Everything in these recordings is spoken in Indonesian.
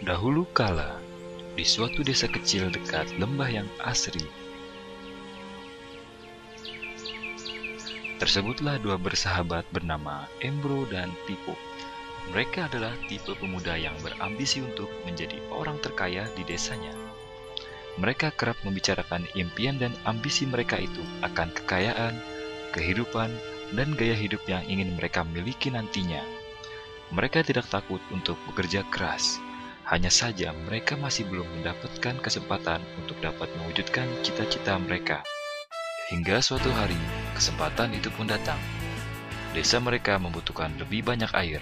Dahulu kala, di suatu desa kecil dekat lembah yang asri, tersebutlah dua bersahabat bernama Embro dan Pipo. Mereka adalah tipe pemuda yang berambisi untuk menjadi orang terkaya di desanya. Mereka kerap membicarakan impian dan ambisi mereka itu akan kekayaan, kehidupan, dan gaya hidup yang ingin mereka miliki nantinya. Mereka tidak takut untuk bekerja keras. Hanya saja mereka masih belum mendapatkan kesempatan untuk dapat mewujudkan cita-cita mereka. Hingga suatu hari, kesempatan itu pun datang. Desa mereka membutuhkan lebih banyak air.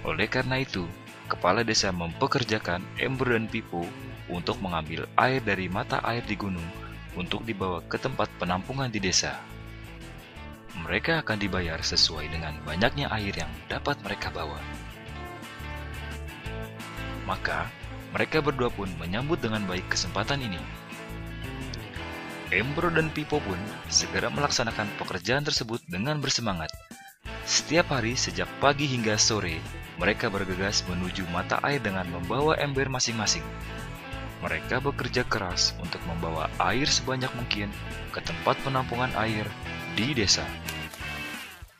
Oleh karena itu, kepala desa mempekerjakan Embro dan Pipo untuk mengambil air dari mata air di gunung untuk dibawa ke tempat penampungan di desa. Mereka akan dibayar sesuai dengan banyaknya air yang dapat mereka bawa. Maka, mereka berdua pun menyambut dengan baik kesempatan ini. Embro dan Pipo pun segera melaksanakan pekerjaan tersebut dengan bersemangat. Setiap hari sejak pagi hingga sore, mereka bergegas menuju mata air dengan membawa ember masing-masing. Mereka bekerja keras untuk membawa air sebanyak mungkin ke tempat penampungan air di desa.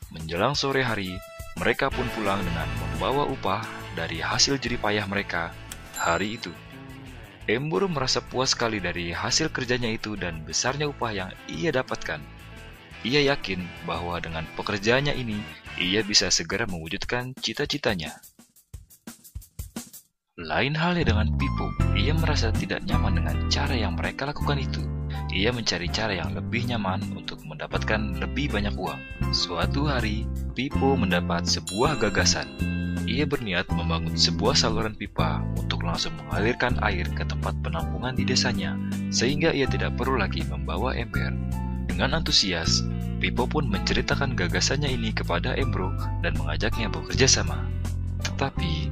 Menjelang sore hari, mereka pun pulang dengan membawa upah dari hasil jerih payah mereka hari itu. Embro merasa puas sekali dari hasil kerjanya itu dan besarnya upah yang ia dapatkan. Ia yakin bahwa dengan pekerjaannya ini, ia bisa segera mewujudkan cita-citanya. Lain halnya dengan Pipo, ia merasa tidak nyaman dengan cara yang mereka lakukan itu. Ia mencari cara yang lebih nyaman untuk mendapatkan lebih banyak uang. Suatu hari, Pipo mendapat sebuah gagasan. Ia berniat membangun sebuah saluran pipa untuk langsung mengalirkan air ke tempat penampungan di desanya, sehingga ia tidak perlu lagi membawa ember. Dengan antusias, Pipo pun menceritakan gagasannya ini kepada Embro dan mengajaknya bekerja sama. Tetapi,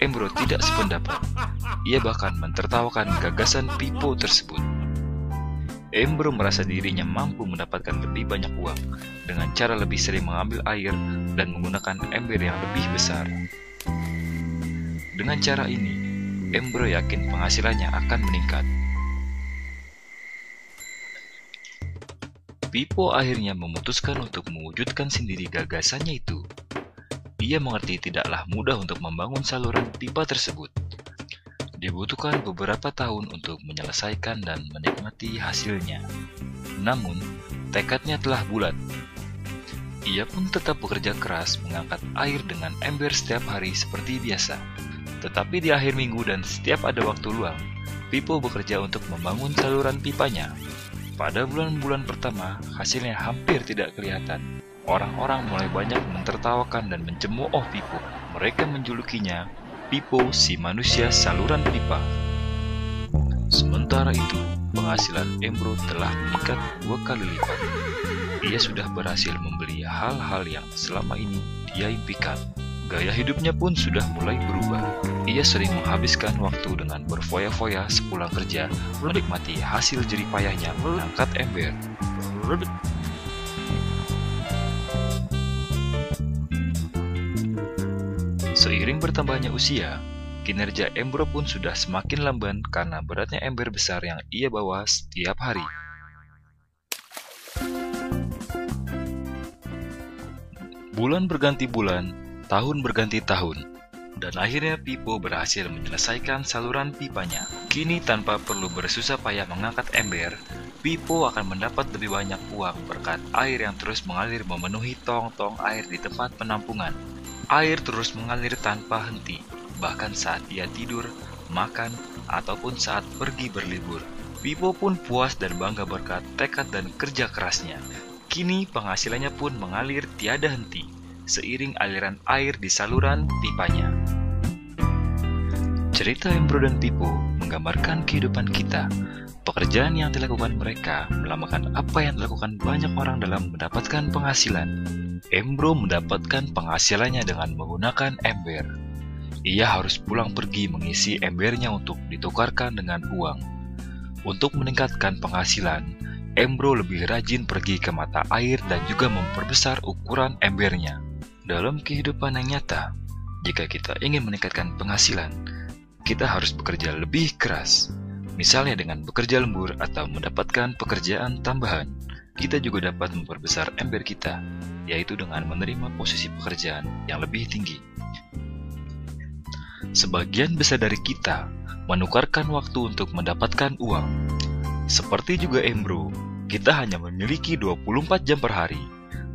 Embro tidak sependapat. Ia bahkan mentertawakan gagasan Pipo tersebut. Embro merasa dirinya mampu mendapatkan lebih banyak uang dengan cara lebih sering mengambil air dan menggunakan ember yang lebih besar. Dengan cara ini, Embro yakin penghasilannya akan meningkat. Pipo akhirnya memutuskan untuk mewujudkan sendiri gagasannya itu. Ia mengerti tidaklah mudah untuk membangun saluran pipa tersebut. Dibutuhkan beberapa tahun untuk menyelesaikan dan menikmati hasilnya. Namun, tekadnya telah bulat. Ia pun tetap bekerja keras mengangkat air dengan ember setiap hari seperti biasa. Tetapi di akhir minggu dan setiap ada waktu luang, Pipo bekerja untuk membangun saluran pipanya. Pada bulan-bulan pertama, hasilnya hampir tidak kelihatan. Orang-orang mulai banyak mentertawakan dan mencemooh Pipo. Mereka menjulukinya Pipo si manusia saluran pipa. Sementara itu, penghasilan Embro telah meningkat 2 kali lipat. Ia sudah berhasil membeli hal-hal yang selama ini dia impikan. Gaya hidupnya pun sudah mulai berubah. Ia sering menghabiskan waktu dengan berfoya-foya sepulang kerja, menikmati hasil jerih payahnya mengangkat ember. Seiring bertambahnya usia, kinerja Embro pun sudah semakin lamban karena beratnya ember besar yang ia bawa setiap hari. Bulan berganti bulan, tahun berganti tahun, dan akhirnya Pipo berhasil menyelesaikan saluran pipanya. Kini tanpa perlu bersusah payah mengangkat ember, Pipo akan mendapat lebih banyak uang berkat air yang terus mengalir memenuhi tong-tong air di tempat penampungan. Air terus mengalir tanpa henti, bahkan saat ia tidur, makan, ataupun saat pergi berlibur. Pipo pun puas dan bangga berkat tekad dan kerja kerasnya. Kini penghasilannya pun mengalir tiada henti, seiring aliran air di saluran pipanya. Cerita Embro dan Pipo menggambarkan kehidupan kita. Pekerjaan yang dilakukan mereka melambangkan apa yang dilakukan banyak orang dalam mendapatkan penghasilan. Embro mendapatkan penghasilannya dengan menggunakan ember. Ia harus pulang pergi mengisi embernya untuk ditukarkan dengan uang. Untuk meningkatkan penghasilan, Embro lebih rajin pergi ke mata air dan juga memperbesar ukuran embernya. Dalam kehidupan yang nyata, jika kita ingin meningkatkan penghasilan, kita harus bekerja lebih keras. Misalnya dengan bekerja lembur atau mendapatkan pekerjaan tambahan. Kita juga dapat memperbesar ember kita, yaitu dengan menerima posisi pekerjaan yang lebih tinggi. Sebagian besar dari kita menukarkan waktu untuk mendapatkan uang. Seperti juga Embro, kita hanya memiliki 24 jam per hari,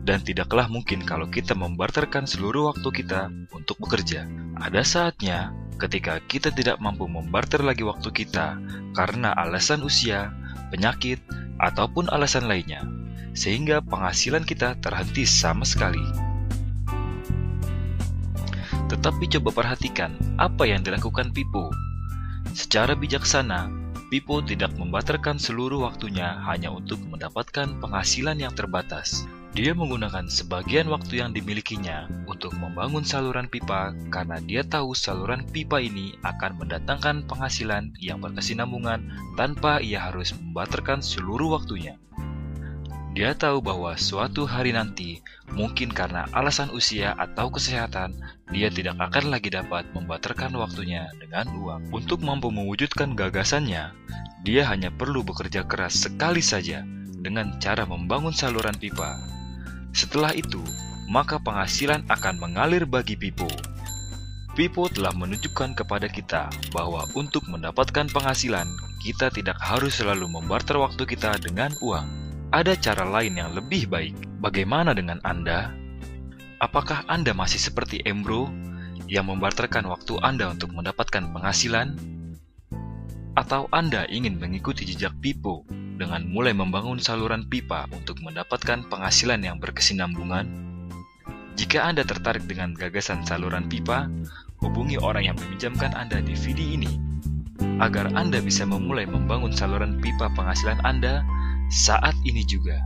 dan tidaklah mungkin kalau kita membarterkan seluruh waktu kita untuk bekerja. Ada saatnya ketika kita tidak mampu membarter lagi waktu kita karena alasan usia, penyakit, ataupun alasan lainnya, sehingga penghasilan kita terhenti sama sekali. Tetapi coba perhatikan apa yang dilakukan Pippo. Secara bijaksana, Pippo tidak membarterkan seluruh waktunya hanya untuk mendapatkan penghasilan yang terbatas. Dia menggunakan sebagian waktu yang dimilikinya untuk membangun saluran pipa karena dia tahu saluran pipa ini akan mendatangkan penghasilan yang berkesinambungan tanpa ia harus membarterkan seluruh waktunya. Dia tahu bahwa suatu hari nanti, mungkin karena alasan usia atau kesehatan, dia tidak akan lagi dapat membarterkan waktunya dengan uang. Untuk mampu mewujudkan gagasannya, dia hanya perlu bekerja keras sekali saja dengan cara membangun saluran pipa. Setelah itu, maka penghasilan akan mengalir bagi Pippo. Pippo telah menunjukkan kepada kita bahwa untuk mendapatkan penghasilan, kita tidak harus selalu membarter waktu kita dengan uang. Ada cara lain yang lebih baik. Bagaimana dengan Anda? Apakah Anda masih seperti Embro yang membarterkan waktu Anda untuk mendapatkan penghasilan? Atau Anda ingin mengikuti jejak Pippo dengan mulai membangun saluran pipa untuk mendapatkan penghasilan yang berkesinambungan? Jika Anda tertarik dengan gagasan saluran pipa, hubungi orang yang meminjamkan Anda DVD ini, agar Anda bisa memulai membangun saluran pipa penghasilan Anda saat ini juga.